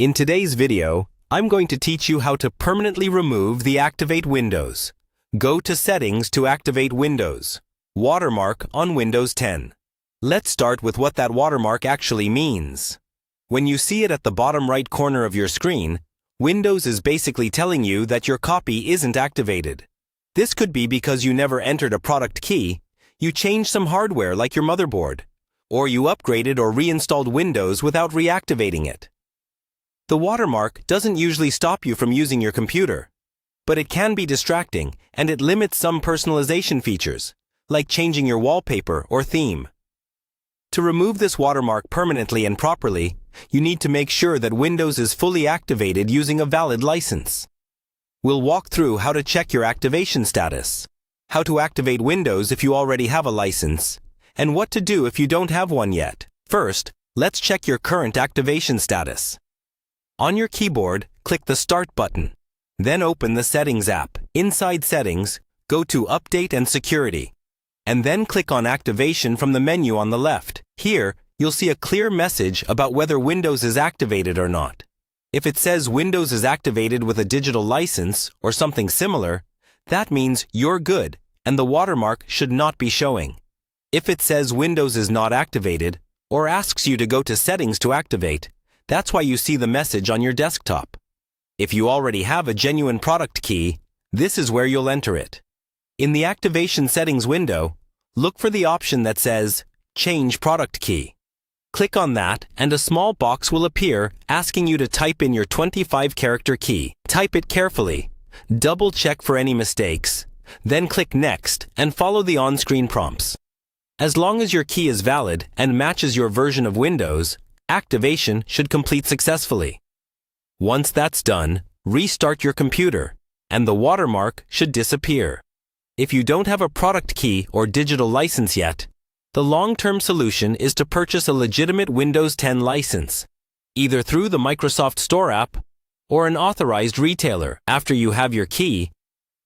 In today's video, I'm going to teach you how to permanently remove the Activate Windows. Go to Settings to activate Windows. Watermark on Windows 10. Let's start with what that watermark actually means. When you see it at the bottom right corner of your screen, Windows is basically telling you that your copy isn't activated. This could be because you never entered a product key, you changed some hardware like your motherboard, or you upgraded or reinstalled Windows without reactivating it. The watermark doesn't usually stop you from using your computer, but it can be distracting and it limits some personalization features, like changing your wallpaper or theme. To remove this watermark permanently and properly, you need to make sure that Windows is fully activated using a valid license. We'll walk through how to check your activation status, how to activate Windows if you already have a license, and what to do if you don't have one yet. First, let's check your current activation status. On your keyboard, click the Start button. Then open the Settings app. Inside Settings, go to Update and Security, and then click on Activation from the menu on the left. Here, you'll see a clear message about whether Windows is activated or not. If it says Windows is activated with a digital license or something similar, that means you're good and the watermark should not be showing. If it says Windows is not activated or asks you to go to Settings to activate, that's why you see the message on your desktop. If you already have a genuine product key, this is where you'll enter it. In the Activation Settings window, look for the option that says Change Product Key. Click on that and a small box will appear asking you to type in your 25-character key. Type it carefully, double check for any mistakes, then click Next and follow the on-screen prompts. As long as your key is valid and matches your version of Windows, activation should complete successfully. Once that's done, restart your computer, and the watermark should disappear. If you don't have a product key or digital license yet, the long-term solution is to purchase a legitimate Windows 10 license, either through the Microsoft Store app or an authorized retailer. After you have your key,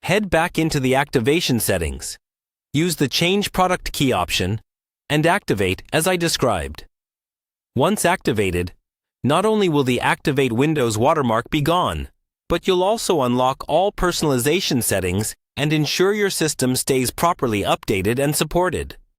head back into the activation settings. Use the Change Product Key option and activate as I described. Once activated, not only will the Activate Windows watermark be gone, but you'll also unlock all personalization settings and ensure your system stays properly updated and supported.